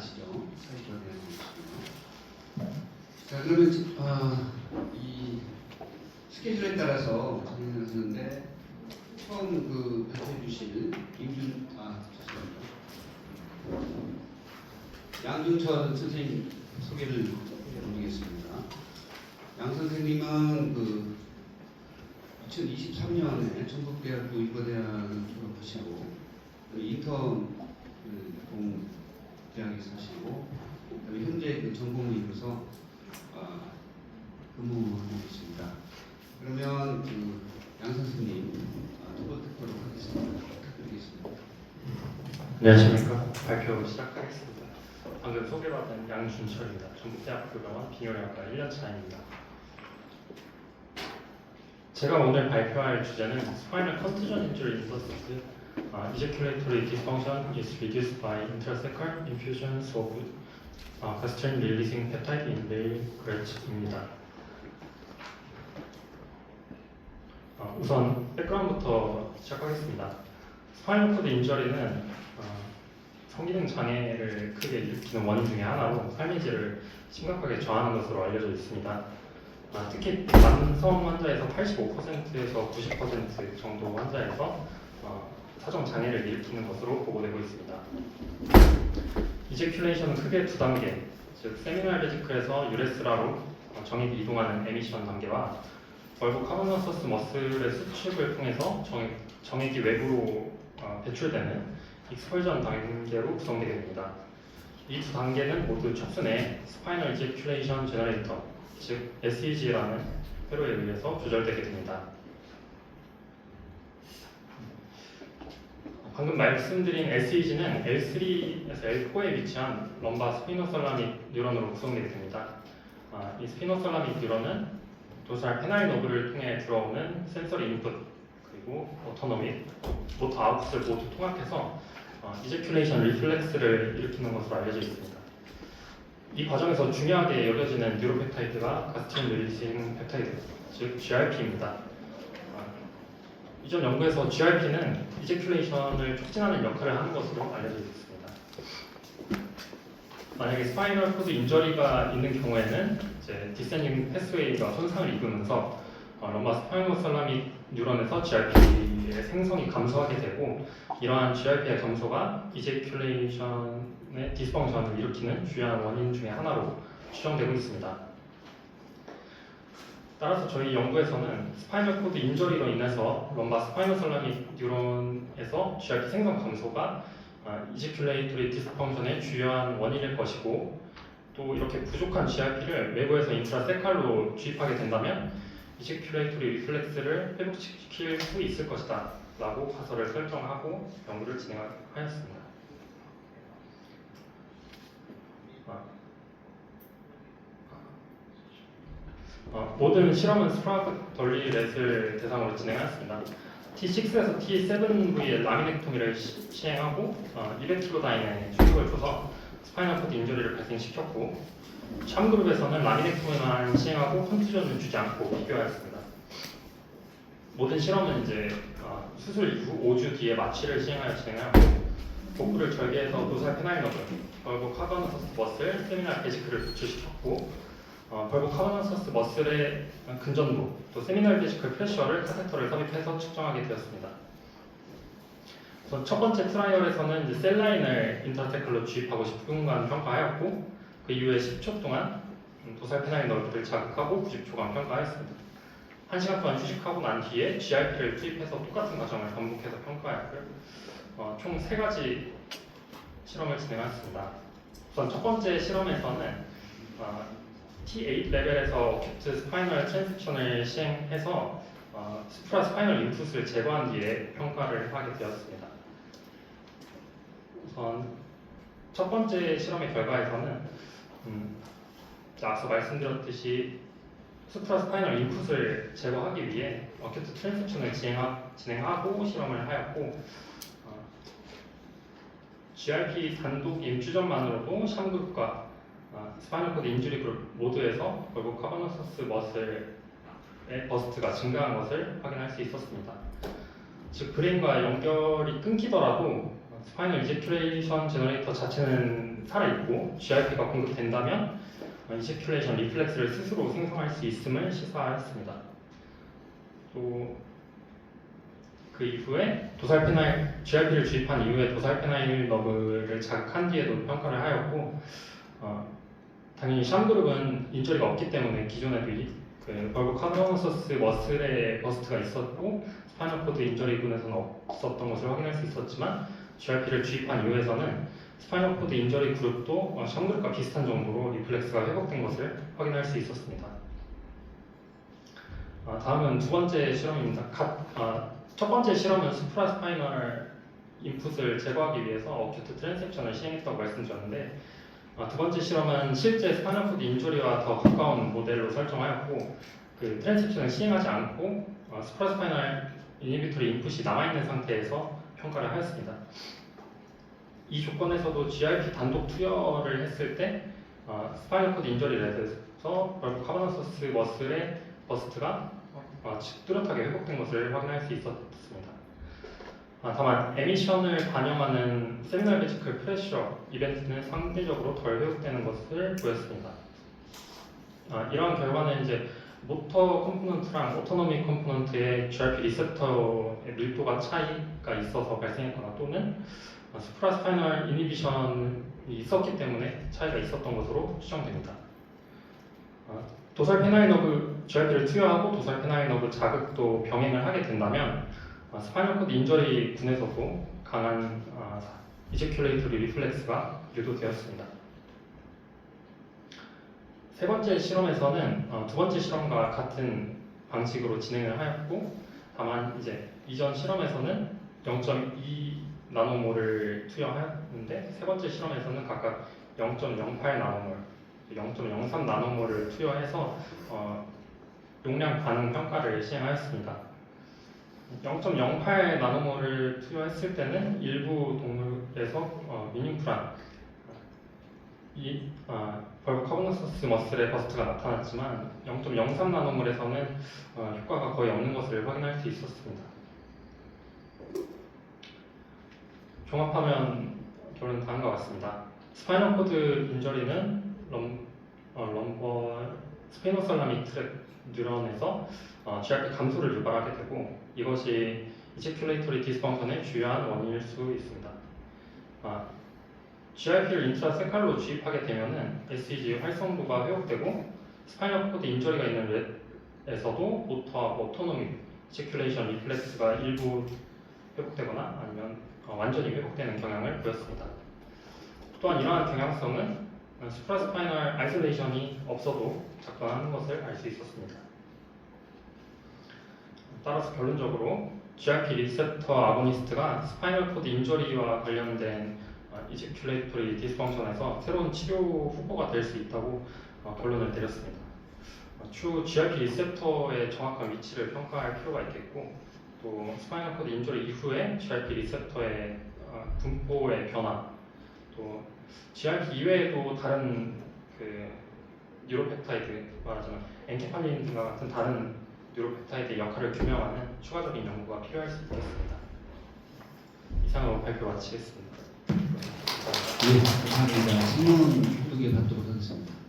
아시죠? 사이즈가 되는 것이고요. 자, 그러면 이 스케줄에 따라서 진행을 하는데 처음 발표해 주실 죄송합니다. 양준철 선생님 소개를 해드리겠습니다. 양 선생님은 2023년에 전북대학교 의과대학을 졸업하시고 인턴 대학에서 하시고 현재 전공의로서 근무하고 계십니다. 그러면 양 선생님 듣도록 하겠습니다. 부탁드리겠습니다. 안녕하십니까. 발표 시작하겠습니다. 방금 소개받은 양준철입니다. 전북대학교 병원 비뇨기학과 1년차입니다. 제가 오늘 발표할 주제는 Spinal Contusion Injury Influxed Ejaculatory Dysfunction is reduced by intrathecal infusions of gastrin-releasing peptide in male Gretch입니다. 우선 백그라운드부터 시작하겠습니다. 스파이널 코드 인저리는 성기능 장애를 크게 일으키는 원인 중에 하나로 삶의 질을 심각하게 저하하는 것으로 알려져 있습니다. 특히 남성 환자에서 85%에서 90% 정도 환자에서 사정 장애를 일으키는 것으로 보고되고 있습니다. 이제큘레이션은 크게 두 단계, 즉 세미널 베지클에서 유레스라로 정액이 이동하는 에미션 단계와 벌브 카버너서스 머슬의 수축을 통해서 정액이 외부로 배출되는 익스펄전 단계로 구성되게 됩니다. 이 두 단계는 모두 척수 내 스파이널 이제큘레이션 제너레이터, 즉 SEG라는 회로에 의해서 조절되게 됩니다. 방금 말씀드린 SEG는 L3에서 L4에 위치한 럼바 스피노설라믹 뉴런으로 구성되게 됩니다. 이 스피노설라믹 뉴런은 도살 페나일 너브를 통해 들어오는 센서리 인풋 그리고 오토노믹, 모터 아웃풋을 모두 통합해서 이제큘레이션 리플렉스를 일으키는 것으로 알려져 있습니다. 이 과정에서 중요하게 여겨지는 뉴로펩타이드가 가스트린 릴리싱 펩타이드, 즉 GRP입니다. 이전 연구에서 GRP는 이제큘레이션을 촉진하는 역할을 하는 것으로 알려져 있습니다. 만약에 스파이널 코드 인저리가 있는 경우에는 이제 디센딩 패스웨이가 손상을 입으면서 럼바 스파이노설라믹 뉴런에서 GRP의 생성이 감소하게 되고, 이러한 GRP의 감소가 이제큘레이션의 디스펑션을 일으키는 주요한 원인 중에 하나로 추정되고 있습니다. 따라서 저희 연구에서는 스파이널 코드 인저리로 인해서 럼바 스파이노설라믹 뉴런에서 GRP 생성 감소가 이제큘레이토리 디스펑션의 주요한 원인일 것이고, 또 이렇게 부족한 GRP를 외부에서 인트라세칼로 주입하게 된다면 이제큘레이토리 리플렉스를 회복시킬 수 있을 것이다 라고 가설을 설정하고 연구를 진행하였습니다. 모든 실험은 스프라그 덜리렛을 대상으로 진행하였습니다. T6에서 T7V의 라미넥토미를 시행하고 200kg의 충격을 줘서 스파이널 코드 인저리를 발생시켰고, 샴그룹에서는 라미넥토미만 시행하고 컨투전을 주지 않고 비교하였습니다. 모든 실험은 이제 수술 이후 5주 뒤에 마취를 시행하여 진행하였고, 복부를 절개해서 도살 페나일 너브, 벌브 카버너서스 머슬, 세미널 베지클을 부추시켰고, 벌브 카버너서스 머슬의 근전부, 또 세미널 베지클 프레셔를 카테터를 삽입해서 측정하게 되었습니다. 첫 번째 트라이얼에서는 이제 셀라인을 인터테클로 주입하고 10분간 평가하였고, 그 이후에 10초 동안 도살 페나일 너브를 자극하고 90초간 평가하였습니다. 1시간 동안 휴식하고 난 뒤에 GRP를 투입해서 똑같은 과정을 반복해서 평가하였고요. 총 3가지 실험을 진행하였습니다. 우선 첫 번째 실험에서는 T8 레벨에서 어큐트 스파이널 트랜스크션을 시행해서 수프라 스파이널 인풋을 제거한 뒤에 평가를 하게 되었습니다. 우선 첫 번째 실험의 결과에서는 앞서 말씀드렸듯이 수프라 스파이널 인풋을 제거하기 위해 어큐트 트랜스크션을 진행하고 실험을 하였고, GRP 단독 인퓨전만으로도 샴그룹과 스파이널 코드 인주리 그룹 모두에서 벌브 카버너서스 머슬의 버스트가 증가한 것을 확인할 수 있었습니다. 즉 브레인과 연결이 끊기더라도 스파이널 이제큐레이션 제너레이터 자체는 살아있고 GRP가 공급된다면 이제큐레이션 리플렉스를 스스로 생성할 수 있음을 시사했습니다. 또 그 이후에 GRP를 주입한 이후에 도살페나일 너브를 자극한 뒤에도 평가를 하였고 당연히 샴그룹은 인저리가 없기 때문에 기존에도 그 벌브 카브노서스 머슬의 버스트가 있었고 스파이널 코드 인저리군에서는 없었던 것을 확인할 수 있었지만 GRP를 주입한 이후에서는 스파이널 코드 인저리 그룹도 샴그룹과 비슷한 정도로 리플렉스가 회복된 것을 확인할 수 있었습니다. 다음은 두 번째 실험입니다. 첫 번째 실험은 수프라스파이널 인풋을 제거하기 위해서 어큐트 트랜셉션을 시행했다고 말씀드렸는데 두 번째 실험은 실제 스파이널 코드 인저리와 더 가까운 모델로 설정하였고 그 트랜셉션을 시행하지 않고 수프라스파이널 이니비토리 인풋이 남아있는 상태에서 평가를 하였습니다. 이 조건에서도 GRP 단독 투여를 했을 때 스파이널 코드 인저리 렛에서 벌브 카바노서스 머슬의 버스트가 뚜렷하게 회복된 것을 확인할 수 있었습니다. 다만 에미션을 반영하는 세미널 베지클 프레셔 이벤트는 상대적으로 덜 회복되는 것을 보였습니다. 이러한 결과는 이제 모터 컴포넌트랑 오토노미 컴포넌트의 GRP 리셉터의 밀도가 차이가 있어서 발생했거나 또는 수프라스파이널 이니비션이 있었기 때문에 차이가 있었던 것으로 추정됩니다. 도살페나일 너브 GRP를 투여하고 도살페나일 너브 자극도 병행을 하게 된다면 스파이널 코드 인저리 군에서도 강한 이제큐레이터리 리플렉스가 유도되었습니다. 세 번째 실험에서는 두 번째 실험과 같은 방식으로 진행을 하였고 다만 이제 이전 실험에서는 0.2 나노몰을 투여하였는데 세 번째 실험에서는 각각 0.08 나노몰, 0.03 나노몰을 투여해서 용량 반응 평가를 시행하였습니다. 0.08 나노몰을 투여했을 때는 일부 동물에서 미닝풀한 벌브 카보노서스 머슬의 버스트가 나타났지만 0.03 나노몰에서는 효과가 거의 없는 것을 확인할 수 있었습니다. 종합하면 결론은 다음과 같습니다. 스파이널 코드 인저리는 스페노살라미 트랙 뉴런에서 GRP 감소를 유발하게 되고 이것이 이제큐레이터리 디스펑션의 주요한 원인일 수 있습니다. GRP를 인트라세칼로 주입하게 되면은 SEG 활성도가 회복되고 스파이널 코드 인저리가 있는 렛에서도 모터하고 오토노미 이제큐레이션 리플렉스가 일부 회복되거나 아니면 완전히 회복되는 경향을 보였습니다. 또한 이러한 경향성은 수프라스파이널 아이솔레이션이 없어도 작동하는 것을 알 수 있었습니다. 따라서 결론적으로 GRP 리셉터 아고니스트가 스파이널 코드 인저리와 관련된 이제큐레이터리 디스펑션에서 새로운 치료 후보가 될 수 있다고 결론을 내렸습니다. 추후 GRP 리셉터의 정확한 위치를 평가할 필요가 있겠고 또 스파이널 코드 인저리 이후에 GRP 리셉터의 분포의 변화 또 GRP 이외에도 다른 그 뉴로펩타이드 말하자면 엔케팔린 등과 같은 다른 뉴로펩타이드의 역할을 규명하는 추가적인 연구가 필요할 수 있겠습니다. 이상으로 발표 마치겠습니다. 네, 감사합니다. 질문 2개 받도록 하겠습니다.